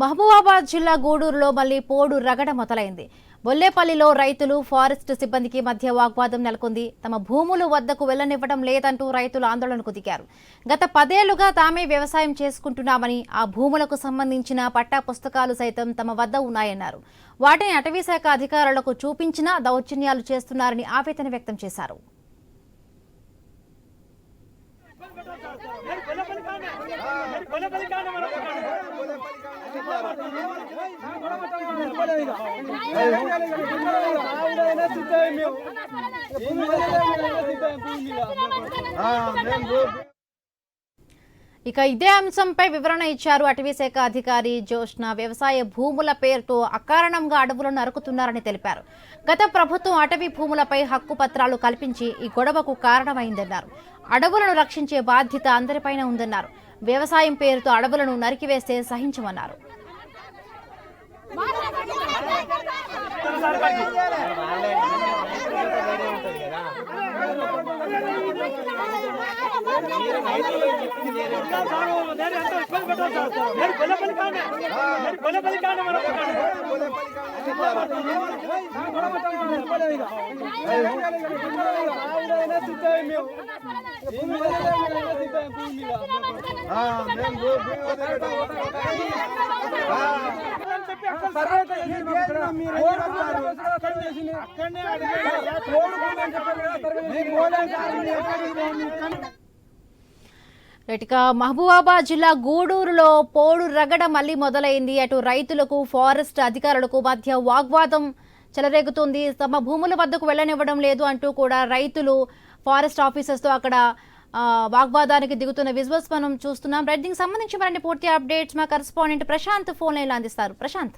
మహబూబాబాద్ జిల్లా గూడూరులో మళ్లీ పోడు రగడ మొదలైంది. బొల్లేపల్లిలో రైతులు ఫారెస్ట్ సిబ్బందికి మధ్య వాగ్వాదం నెలకొంది. తమ భూములు వద్దకు వెళ్లనివ్వడం లేదంటూ రైతులు ఆందోళనకు దిగారు. గత 10 ఏళ్లుగా తామే వ్యవసాయం చేసుకుంటున్నామని, ఆ భూములకు సంబంధించిన పట్టా పుస్తకాలు సైతం తమ వద్ద ఉన్నాయన్నారు. వాటిని అటవీశాఖ అధికారులకు చూపించినా దౌర్జన్యాలు చేస్తున్నారని ఆవేదన వ్యక్తం చేశారు. ఇక ఇదే అంశంపై వివరణ ఇచ్చారు అటవీశాఖ అధికారి జోష్న. వ్యవసాయ భూముల పేరుతో అకారణంగా అడవులను నరుకుతున్నారని తెలిపారు. గత ప్రభుత్వం అటవీ భూములపై హక్కు పత్రాలు కల్పించి ఈ గొడవకు కారణమైందన్నారు. అడవులను రక్షించే బాధ్యత అందరిపైన ఉందన్నారు. వ్యవసాయం పేరుతో అడవులను నరికివేస్తే సహించమన్నారు. ఇక మహబూబాబాద్ జిల్లా గూడూరులో పోడు రగడ మళ్లీ మొదలైంది. అటు రైతులకు ఫారెస్ట్ అధికారులకు మధ్య వాగ్వాదం చెలరేగుతుంది. తమ భూముల వద్దకు వెళ్లనివ్వడం లేదు అంటూ కూడా రైతులు ఫారెస్ట్ ఆఫీసర్స్ తో అక్కడ వాగ్వాదానికి దిగుతున్న విజువల్స్ మనం చూస్తున్నాం. రైడింగ్ సంబంధించి మరిన్ని పూర్తి అప్డేట్స్ మా కరెస్పాండెంట్ ప్రశాంత్ ఫోన్ లైన్ అందిస్తారు. ప్రశాంత్.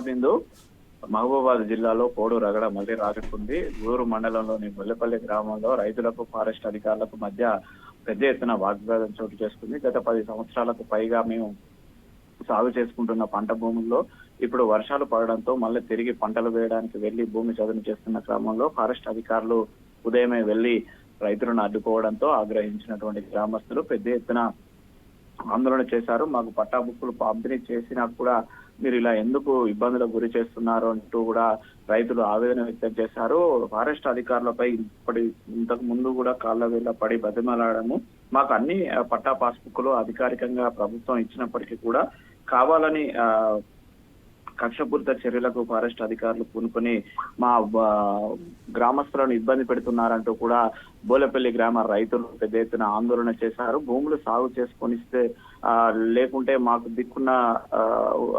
బిందు మహబూబాబాద్ జిల్లాలో పోడు రగడ మళ్లీ రాజుకుంది. గూరు మండలంలోని బొల్లెపల్లి గ్రామంలో రైతులకు ఫారెస్ట్ అధికారులకు మధ్య పెద్ద ఎత్తున వాగ్వాదం చోటు చేసుకుంది. గత 10 సంవత్సరాలకు పైగా మేము సాగు చేసుకుంటున్న పంట భూముల్లో ఇప్పుడు వర్షాలు పడడంతో మళ్ళీ తిరిగి పంటలు వేయడానికి వెళ్లి భూమి చదును చేస్తున్న క్రమంలో ఫారెస్ట్ అధికారులు ఉదయమే వెళ్లి రైతులను అడ్డుకోవడంతో ఆగ్రహించినటువంటి గ్రామస్తులు పెద్ద ఎత్తున ఆందోళన చేశారు. మాకు పట్టా బుక్కులు పంపిణీ చేసినా కూడా మీరు ఇలా ఎందుకు ఇబ్బందులకు గురి చేస్తున్నారు అంటూ కూడా రైతులు ఆవేదన వ్యక్తం చేశారు. ఫారెస్ట్ అధికారులపై ఇంతకు ముందు కూడా కాళ్ల వేళ్ల పడి బతిమలాడము, మాకు అన్ని పట్టా పాస్బుక్లు అధికారికంగా ప్రభుత్వం ఇచ్చినప్పటికీ కూడా కావాలని కక్షపూరిత చర్యలకు ఫారెస్ట్ అధికారులు పూనుకొని మా గ్రామస్తులను ఇబ్బంది పెడుతున్నారంటూ కూడా బోలపల్లి గ్రామ రైతులు పెద్ద ఎత్తున ఆందోళన చేశారు. భూములు సాగు చేసుకొనిస్తే లేకుంటే మాకు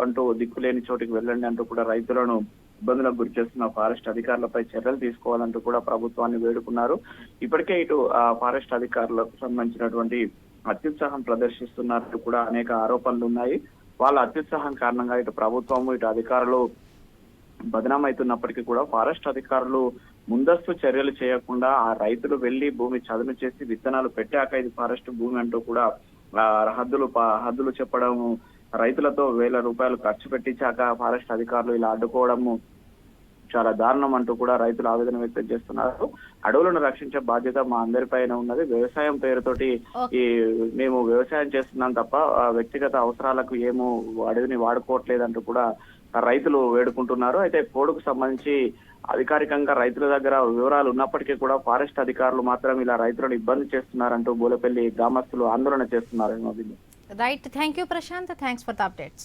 అంటూ దిక్కులేని చోటికి వెళ్ళండి అంటూ కూడా రైతులను ఇబ్బందులకు గురి చేస్తున్న ఫారెస్ట్ అధికారులపై చర్యలు తీసుకోవాలంటూ కూడా ప్రభుత్వాన్ని వేడుకున్నారు. ఇప్పటికే ఇటు ఫారెస్ట్ అధికారులకు సంబంధించినటువంటి అత్యుత్సాహం ప్రదర్శిస్తున్నట్టు కూడా అనేక ఆరోపణలు ఉన్నాయి. వాళ్ళ అత్యుత్సాహం కారణంగా ఇటు ప్రభుత్వము ఇటు అధికారులు బదనామవుతున్నప్పటికీ కూడా ఫారెస్ట్ అధికారులు ముందస్తు చర్యలు చేయకుండా ఆ రైతులు వెళ్లి భూమి చదును చేసి విత్తనాలు పెట్టాక ఇది ఫారెస్ట్ భూమి అంటూ కూడా హద్దులు చెప్పడం, రైతులతో ₹1000 ఖర్చు పెట్టించాక ఫారెస్ట్ అధికారులు ఇలా అడ్డుకోవడము చాలా దారుణం అంటూ కూడా రైతులు ఆవేదన వ్యక్తం చేస్తున్నారు. అడవులను రక్షించే బాధ్యత మా అందరిపైన ఉన్నది. వ్యవసాయం పేరుతోటి మేము వ్యవసాయం చేస్తున్నాం తప్ప వ్యక్తిగత అవసరాలకు ఏమో అడవిని వాడుకోవట్లేదంటూ కూడా రైతులు వేడుకుంటున్నారు. అయితే పోడుకు సంబంధించి అధికారికంగా రైతుల దగ్గర వివరాలు ఉన్నప్పటికీ కూడా ఫారెస్ట్ అధికారులు మాత్రం ఇలా రైతులను ఇబ్బంది చేస్తున్నారంటూ బోలపల్లి గ్రామస్తులు ఆందోళన చేస్తున్నారు. Right, thank you Prashant, thanks for the updates.